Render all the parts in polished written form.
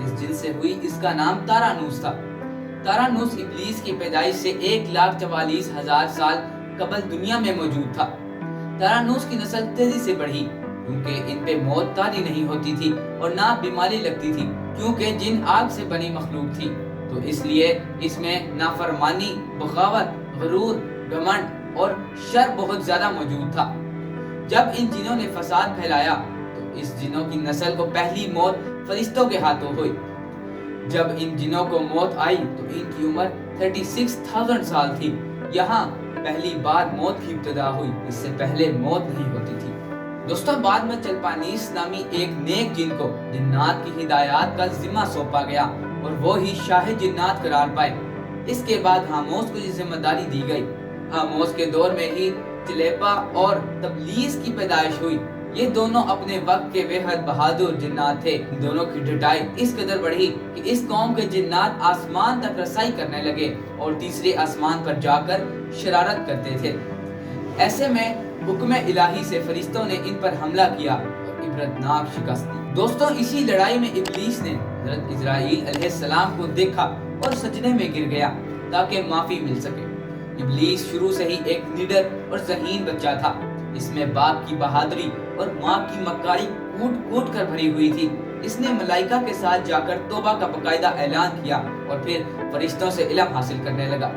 जिस जिन से हुई इसका नाम तारानूस था। तारानूस इब्लीस की पैदाइश से 1,44,000 साल कबल दुनिया में मौजूद था। तारानूस की नस्ल तेजी से बढ़ी क्योंकि इन पे मौत तारी नहीं होती थी और ना बीमारी लगती थी, क्योंकि जिन आग से बनी मखलूक थी, तो इसलिए इसमें नाफरमानी, बगावत, गरूर, घमंड और शर बहुत ज्यादा मौजूद था। जब इन जिनों ने फसाद फैलाया तो इस जिनों की नस्ल को पहली मौत फरिश्तों के हाथों हुई। जब इन जिनों को मौत आई तो इनकी उम्र 36,000 साल थी। यहाँ पहली बार मौत की इब्तिदा हुई, इससे पहले मौत नहीं होती थी। दोस्तों, बाद में चलपानीस नामी एक नेक जिन को जिन्नात की हिदायत का जिम्मा सौंपा गया और वो ही शाह जिन्नात करार पाए। इसके बाद हामोस को ये जिम्मेदारी दी गई। हामोस के दौर में ही चलेपा और तबलीस की पैदाइश हुई। ये दोनों अपने वक्त के बेहद बहादुर जिन्नात थे। इन दोनों की ढिठाई इस कदर बढ़ी कि इस कौम के जिन्नात आसमान तक रसाई करने लगे और तीसरे आसमान पर जाकर शरारत करते थे। ऐसे में हुक्म इलाही से फरिश्तों ने इन पर हमला किया और इबरतनाक शिकस्त दी। दोस्तों, इसी लड़ाई में इब्लीस ने हज़रत इस्राईल अलैहिस्सलाम को देखा और सजदे में गिर गया ताकि माफी मिल सके। इब्लीस शुरू से ही एक निडर और ज़हीन बच्चा था। इसमें बाप की बहादुरी और माँ की मक्कारी कूट कूट कर भरी हुई थी। इसने मलाइका के साथ जाकर तौबा का बकायदा ऐलान किया और फिर फरिश्तों से इल्म हासिल करने लगा।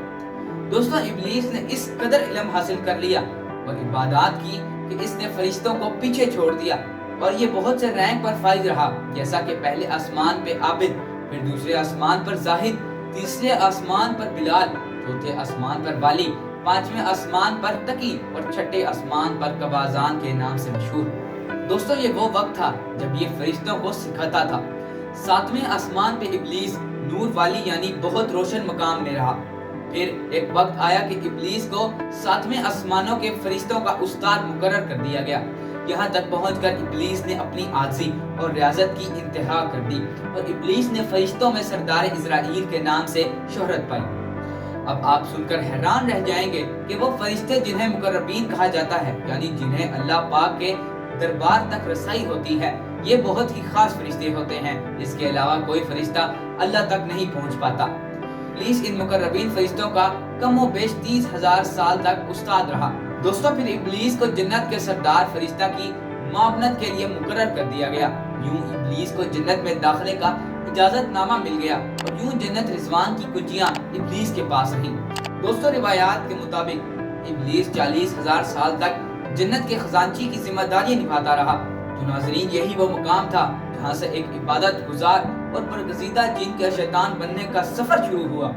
दोस्तों, इब्लीस ने इस कदर इल्म हासिल कर लिया और इबादत की कि इसने फरिश्तों को पीछे छोड़ दिया और ये बहुत से रैंक पर फाइज रहा, जैसा कि पहले आसमान पे आबिद, फिर दूसरे आसमान पर जाहिद, तीसरे आसमान पर बिलाल, चौथे आसमान पर वाली, पांचवें आसमान पर तकी और छठे आसमान पर कबाजान के नाम से मशहूर। दोस्तों, ये वो वक्त था जब ये फरिश्तों को सिखाता था। सातवें आसमान पे इब्लीस नूर वाली यानी बहुत रोशन मकाम में रहा। फिर एक वक्त आया कि इब्लीस को सातवें आसमानों के फरिश्तों का उस्ताद मुकर्रर कर दिया गया। यहाँ तक पहुंचकर इब्लीस ने अपनी आजी और रियाजत की इंतहा कर दी और इब्लीस ने फरिश्तों में सरदार इज़राइल के नाम से शोहरत पाई। अब आप सुनकर हैरान रह जाएंगे कि वो फरिश्ते जिन्हें मुकर्रबीन कहा जाता है, यानी जिन्हें अल्लाह पाक के दरबार तक रसाई होती है, ये बहुत ही खास फरिश्ते होते हैं। इसके अलावा कोई फरिश्ता अल्लाह तक नहीं पहुंच पाता। इब्लीस इन मुकर्रबीन फरिश्तों का कमो बेश 30,000 साल तक उस्ताद रहा। दोस्तों, फिर इब्लीस को जन्नत के सरदार फरिश्ता की मामनत के लिए मुकर्रर कर दिया गया। यूं इब्लीस को जन्नत में दाखिले का इजाजत नामा मिल गया और यूं जन्नत रिजवान की कुंजियां इब्लीस के पास रहीं। दोस्तों, रिवायात के मुताबिक इब्लीस 40,000 साल तक जन्नत के खजांची की जिम्मेदारियां निभाता रहा। तो नाज़रीन, यही वो मुकाम था जहाँ से एक इबादत गुजार और बरगज़ीदा जिन का शैतान बनने का सफर शुरू हुआ,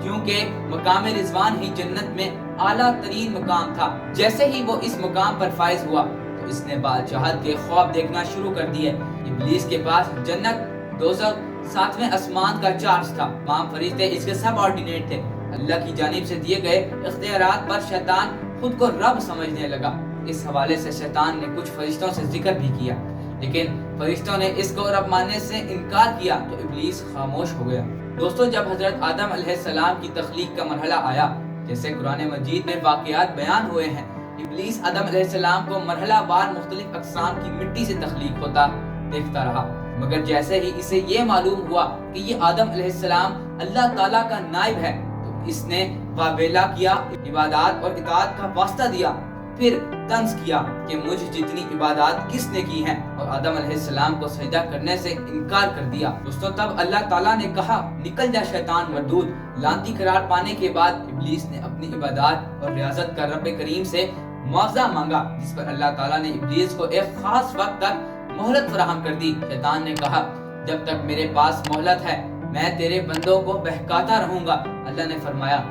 क्योंकि मकाम रिजवान ही जन्नत में आला तरीन मुकाम था। जैसे ही वो इस मुकाम पर फाइज हुआ तो इसने बादशाहत के ख्वाब देखना शुरू कर दिए। इब्लीस के पास जन्नत, दोज़ख, सातवें आसमान का चार्ज था। तमाम फरिश्ते इसके सबऑर्डिनेट थे। अल्लाह की जानिब से दिए गए इख्तियारात पर शैतान खुद को रब समझने लगा। इस हवाले से शैतान ने कुछ फरिश्तों से जिक्र भी किया, लेकिन फरिश्तों ने इसको रब मानने से इनकार किया तो इब्लीस खामोश हो गया। दोस्तों, जब हजरत आदम अलैहिस्सलाम की तख्लीक का मरहला आया, जैसे कुरान मजीद में वाक़ियात बयान हुए हैं, इब्लीस आदम अलैहिस्सलाम को मरहला बार मुख्तलिफ अक़साम की मिट्टी से तख्लीक होता देखता रहा। मगर जैसे ही इसे ये मालूम हुआ कि ये आदम अलैहिस्सलाम अल्लाह ताला का नाइब है, तो इसने वाबेला किया, इबादत और इताअत का वास्ता दिया। फिर तंज किया कि मुझ जितनी इबादत किसने की है, और आदम अलैहिस्सलाम को सजदा करने से इनकार कर दिया। दोस्तों, तब अल्लाह ताला ने कहा, निकल जा शैतान मरदूद। लानती करार पाने के बाद इब्लीस ने अपनी इबादत और रियाजत का रब करीम से मुआवजा मांगा, जिस पर अल्लाह ताला ने इब्लीस को एक खास वक्त तक मोहलत फराहम कर दी। शैतान ने कहा, जब तक मेरे पास मोहलत है मैं तेरे बंदों को बहकाता रहूंगा। अल्लाह ने फरमाया,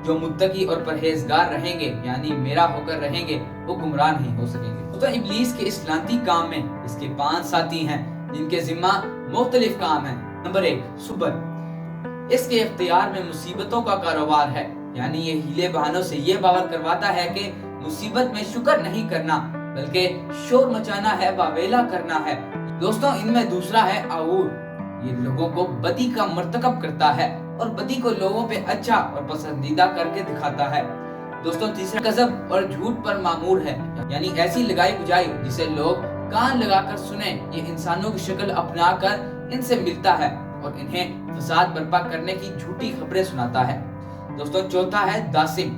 जो मुत्तकी और परहेजगार रहेंगे, यानी मेरा होकर रहेंगे, वो गुमराह नहीं हो सकेंगे। तो इब्लीस के इस लानती काम में इसके 5 साथी हैं जिनके जिम्मा मुख्तलिफ काम है। नंबर 1, सुबर। इसके इख्तियार में मुसीबतों का कारोबार है, यानी ये हीले बहानों से ये बावर करवाता है कि मुसीबत में शुक्र नहीं करना, बल्कि शोर मचाना है, वावेला करना है। दोस्तों, इनमें दूसरा है आऊर। ये लोगों को बदी का मर्तकब करता है और बदी को लोगों पे अच्छा और पसंदीदा करके दिखाता है। दोस्तों, तीसरा कज़ब और झूठ पर मामूर है, यानी ऐसी लगाई बुझाई जिसे लोग कान लगाकर सुने। ये इंसानों की शक्ल अपना कर ان سے ملتا ہے اور انہیں فساد برپا کرنے کی جھوٹی خبریں سناتا ہے۔ دوستوں چوتھا ہے داسم۔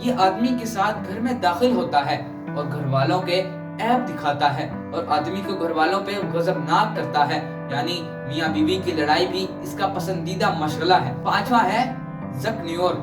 یہ آدمی کے ساتھ گھر میں داخل ہوتا ہے اور گھر والوں کے عیب دکھاتا ہے اور آدمی کو گھر والوں پہ غضبناک کرتا ہے، یعنی میاں بیوی کی لڑائی بھی اس کا پسندیدہ مشغلہ ہے۔ پانچواں ہے زکنیور۔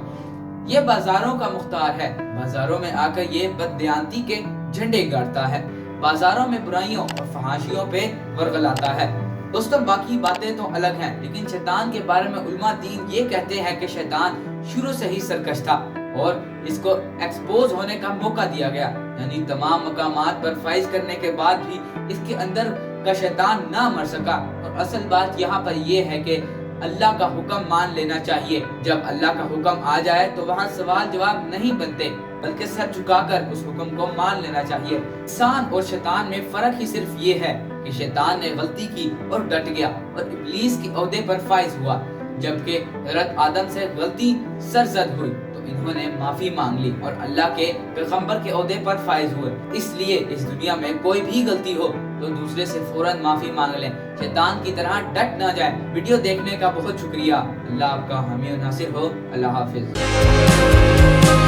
یہ بازاروں کا مختار ہے۔ بازاروں میں آ کر یہ بددیانتی کے جھنڈے گاڑتا ہے، بازاروں میں برائیوں اور فحاشیوں پہ ورغلاتا ہے۔ دوستوں باقی باتیں تو الگ ہیں، لیکن شیطان کے بارے میں علماء دین یہ کہتے ہیں کہ شیطان شروع سے ہی سرکش تھا اور اس کو ایکسپوز ہونے کا موقع دیا گیا، یعنی تمام مقامات پر فائز کرنے کے بعد بھی اس کے اندر کا شیطان نہ مر سکا۔ اور اصل بات یہاں پر یہ ہے کہ اللہ کا حکم مان لینا چاہیے۔ جب اللہ کا حکم آ جائے تو وہاں سوال جواب نہیں بنتے، بلکہ سر جھکا کر اس حکم کو مان لینا چاہیے۔ انسان اور شیطان میں فرق ہی صرف یہ ہے کہ شیطان نے غلطی کی اور ڈٹ گیا اور ابلیس کے عہدے پر فائز ہوا، جبکہ حضرت آدم سے غلطی سرزد ہوئی تو انہوں نے معافی مانگ لی اور اللہ کے پیغمبر کے عہدے پر فائز ہوئے۔ اس لیے اس دنیا میں کوئی بھی غلطی ہو تو دوسرے سے فوراً معافی مانگ لیں، شیطان کی طرح ڈٹ نہ جائیں۔ ویڈیو دیکھنے کا بہت شکریہ۔ اللہ آپ کا حامی و ناصر ہو۔ اللہ حافظ۔